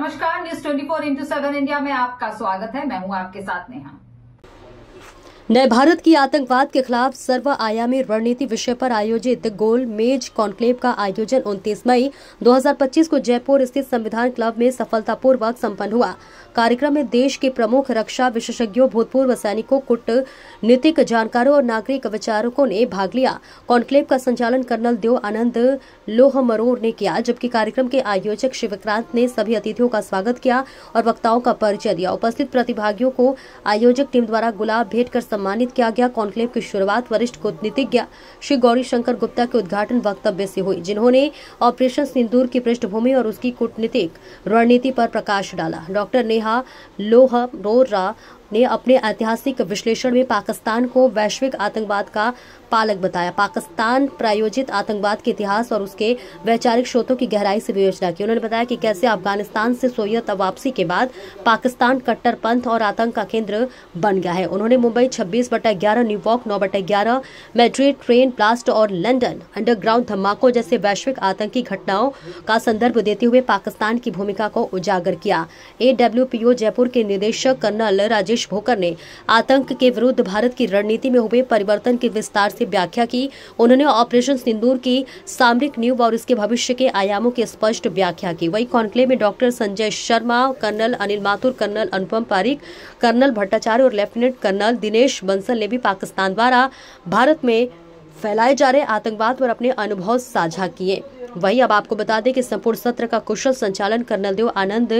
नमस्कार, news 24x7 India में आपका स्वागत है। मैं हूं आपके साथ नेहा। नए भारत की आतंकवाद के खिलाफ सर्वआयामी रणनीति विषय पर आयोजित गोल मेज कॉन्क्लेव का आयोजन 29 मई 2025 को जयपुर स्थित संविधान क्लब में सफलतापूर्वक संपन्न हुआ। कार्यक्रम में देश के प्रमुख रक्षा विशेषज्ञों, भूतपूर्व सैनिकों, कूटनीतिक जानकारों और नागरिक विचारकों ने भाग लिया। कॉन्क्लेव का संचालन कर्नल देव आनंद लोहमरोर ने किया, जबकि कार्यक्रम के आयोजक श्री विक्रांत ने सभी अतिथियों का स्वागत किया और वक्ताओं का परिचय दिया। उपस्थित प्रतिभागियों को आयोजक टीम द्वारा गुलाब भेंट कर सम्मानित किया गया। कॉन्क्लेव की शुरुआत वरिष्ठ कूटनीतिज्ञ श्री गौरी शंकर गुप्ता के उद्घाटन वक्तव्य से हुई, जिन्होंने ऑपरेशन सिंदूर की पृष्ठभूमि और उसकी कूटनीतिक रणनीति पर प्रकाश डाला। डॉक्टर नेहा लोहमरोरा ने अपने ऐतिहासिक विश्लेषण में पाकिस्तान को वैश्विक आतंकवाद का पालक बताया। पाकिस्तान प्रायोजित आतंकवाद के इतिहास और उसके वैचारिक स्रोतों की गहराई से विवेचना की। उन्होंने बताया कि कैसे अफगानिस्तान से सोवियत वापसी के बाद पाकिस्तान कट्टरपंथ और आतंक का केंद्र बन गया है। उन्होंने Mumbai 26/11, New York 9/11, Madrid train blast और लंदन अंडरग्राउंड धमाकों जैसे वैश्विक आतंकी घटनाओं का संदर्भ देते हुए पाकिस्तान की भूमिका को उजागर किया। AWPO जयपुर के निदेशक कर्नल राजेश भोकर ने आतंक के विरुद्ध भारत की रणनीति में हुए परिवर्तन की विस्तार से व्याख्या की। उन्होंने ऑपरेशन सिंदूर की सामरिक नींव और इसके भविष्य के आयामों की स्पष्ट व्याख्या की। वहीं कॉन्क्लेव में doctor Sanjay Sharma, colonel Anil Mathur, colonel Anupam Pareek, colonel Bhattacharya और लेफ्टिनेंट कर्नल दिनेश बंसल ने भी पाकिस्तान द्वारा भारत में फैलाए जा रहे आतंकवाद पर अपने अनुभव साझा किए। वहीं अब आपको बता दें कि संपूर्ण सत्र का कुशल संचालन कर्नल देव आनंद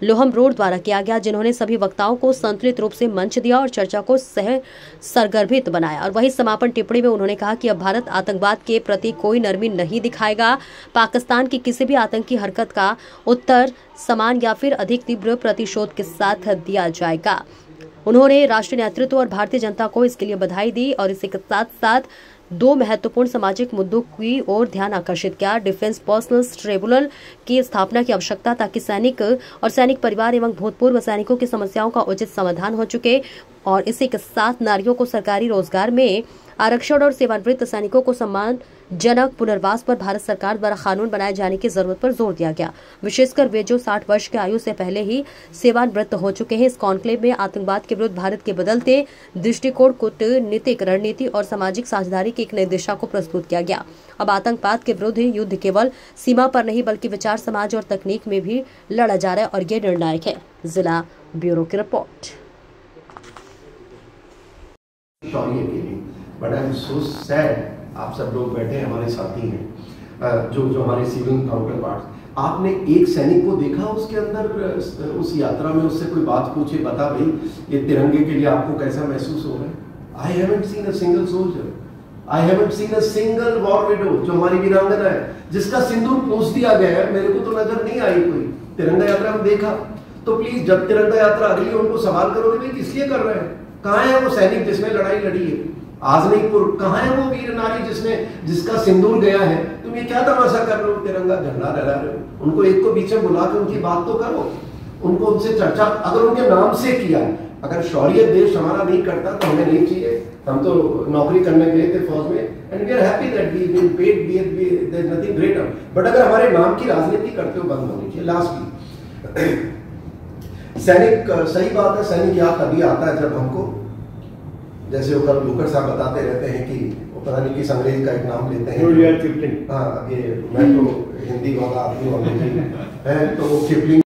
लोहमरोर द्वारा किया गया, जिन्होंने सभी वक्ताओं को संतुलित रूप से मंच दिया और चर्चा को सरगर्भित बनाया। और वहीं समापन टिप्पणी में उन्होंने कहा कि अब भारत आतंकवाद के प्रति कोई नरमी नहीं दिखाएगा। पाकिस्तान की किसी भी आतंकी हरकत का उत्तर समान या फिर अधिक तीव्र प्रतिशोध के साथ दिया जाएगा। उन्होंने राष्ट्रीय नेतृत्व और भारतीय जनता को इसके लिए बधाई दी और इसके साथ साथ दो महत्वपूर्ण सामाजिक मुद्दों की ओर ध्यान आकर्षित किया। डिफेंस पर्सनल ट्रिब्यूनल की स्थापना की आवश्यकता, ताकि सैनिक और सैनिक परिवार एवं भूतपूर्व सैनिकों की समस्याओं का उचित समाधान हो चुके, और इसी के साथ नारियों को सरकारी रोजगार में आरक्षण और सेवानिवृत्त सैनिकों को सम्मानजनक पुनर्वास पर भारत सरकार द्वारा कानून बनाए जाने की जरूरत पर जोर दिया गया, विशेषकर वे जो 60 वर्ष की आयु से पहले ही सेवानिवृत्त हो चुके हैं। इस कॉन्क्लेव में आतंकवाद के विरुद्ध भारत के बदलते दृष्टिकोण, कूटनीतिक रणनीति और सामाजिक साझेदारी की एक नई दिशा को प्रस्तुत किया गया। अब आतंकवाद के विरुद्ध युद्ध केवल सीमा पर नहीं बल्कि विचार, समाज और तकनीक में भी लड़ा जा रहा है, और ये निर्णायक है। जिला ब्यूरो की report. But I am so sad, आप सब लोग बैठे हमारे साथी हैं, जो हमारे सिविल काउंटर पार्ट। आपने एक सैनिक को देखा उसके अंदर, उस यात्रा में उससे कोई बात पूछे, बता भाई ये तिरंगे के लिए आपको कैसा महसूस हो रहा है? I haven't seen a single soldier, I haven't seen a single war window, जो हमारी वीरांगना है जिसका सिंदूर पोंछ दिया गया है। मेरे को तो नजर नहीं आई कोई तिरंगा यात्रा में देखा। तो प्लीज जब तिरंगा यात्रा अगली उनको सवाल करो कि किस लिए कर रहे हैं, कहाँ है वो सैनिक जिसने लड़ाई लड़ी है? आजमीपुर कहाँ है वो वीर नारी जिसका सिंदूर गया है? तुम ये क्या तमाशा कर रहे हो, तिरंगा झंडा लहरा रहे हो? उनको एक को बीच में बुला के उनकी बात तो करो, उनको उनसे चर्चा, अगर उनके नाम से किया। अगर शौर्य देश हमारा नहीं करता तो हमें नहीं चाहिए। हम तो नौकरी करने गए थे फौज में, and we are happy that we been paid, there is nothing greater. But अगर हमारे नाम की राजनीति करते हो, बंद होनी चाहिए। लास्टली सैनिक, सही बात है, सैनिक याद तभी आता है जब हमको, जैसे वो कल लुकर साहब बताते रहते हैं कि वो पता नहीं किस अंग्रेज का एक नाम लेते हैं। हाँ, ये मैं तो हिंदी वाला आदमी है, तो वो किपलिंग